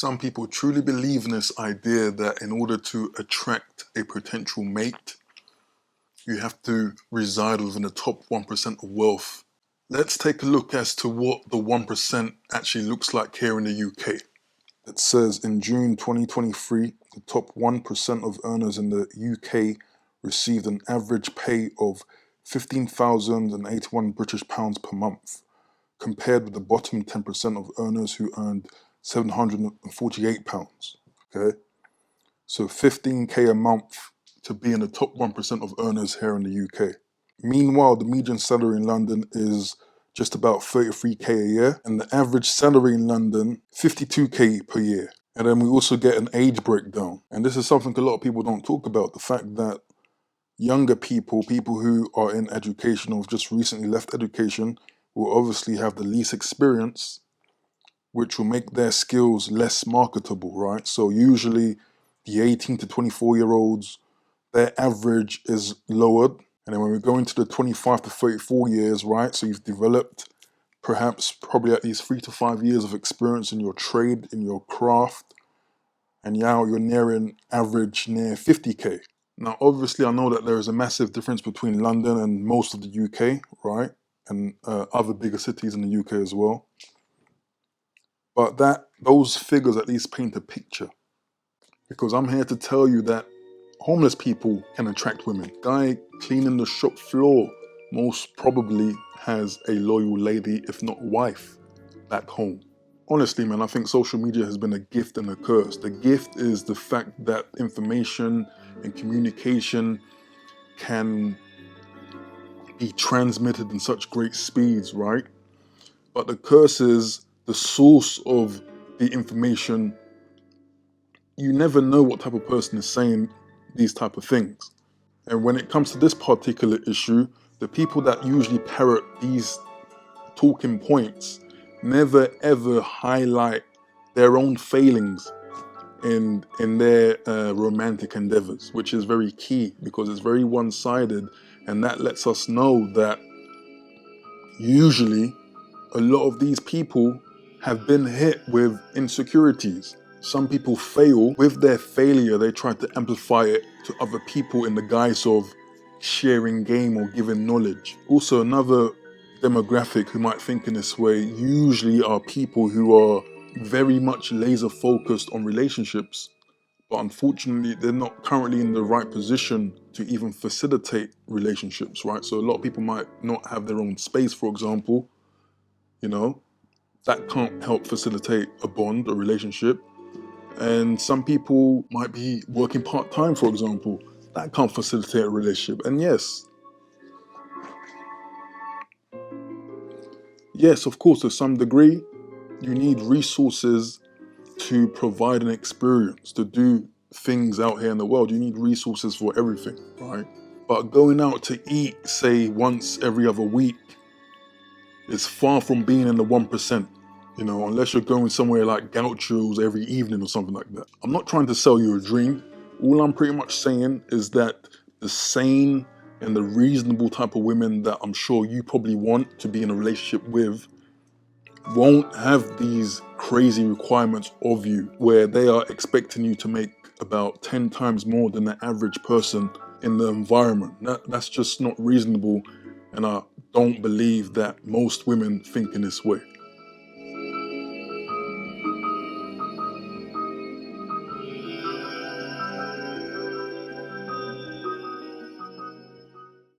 Some people truly believe in this idea that in order to attract a potential mate, you have to reside within the top 1% of wealth. Let's take a look as to what the 1% actually looks like here in the UK. It says in June 2023, the top 1% of earners in the UK received an average pay of £15,081 British pounds per month, compared with the bottom 10% of earners who earned £748. Okay, so 15k a month to be in the top 1% of earners here in the UK. Meanwhile, the median salary in London is just about 33k a year, and the average salary in London 52k per year. And then we also get an age breakdown, and this is something a lot of people don't talk about, the fact that younger people who are in education or have just recently left education, will obviously have the least experience, which will make their skills less marketable, right? So usually the 18 to 24-year-olds, their average is lowered. And then when we go into the 25 to 34 years, right? So you've developed probably at least 3 to 5 years of experience in your trade, in your craft. And now you're nearing average near 50k. Now, obviously, I know that there is a massive difference between London and most of the UK, right? And other bigger cities in the UK as well. But those figures at least paint a picture. Because I'm here to tell you that homeless people can attract women. Guy cleaning the shop floor most probably has a loyal lady, if not wife, back home. Honestly, man, I think social media has been a gift and a curse. The gift is the fact that information and communication can be transmitted in such great speeds, right? But the curse is the source of the information. You never know what type of person is saying these type of things. And when it comes to this particular issue, the people that usually parrot these talking points never ever highlight their own failings in their romantic endeavors, which is very key because it's very one-sided, and that lets us know that usually a lot of these people have been hit with insecurities. Some people fail. With their failure, they try to amplify it to other people in the guise of sharing game or giving knowledge. Also, another demographic who might think in this way usually are people who are very much laser focused on relationships, but unfortunately they're not currently in the right position to even facilitate relationships, right? So a lot of people might not have their own space, for example, you know, that can't help facilitate a bond, a relationship. And some people might be working part-time, for example, that can't facilitate a relationship. And yes, of course, to some degree, you need resources to provide an experience, to do things out here in the world. You need resources for everything, right? But going out to eat, say, once every other week is far from being in the 1%, you know, unless you're going somewhere like Gauchos every evening or something like that. I'm not trying to sell you a dream. All I'm pretty much saying is that the sane and the reasonable type of women that I'm sure you probably want to be in a relationship with won't have these crazy requirements of you where they are expecting you to make about 10 times more than the average person in the environment. That's just not reasonable, and I don't believe that most women think in this way.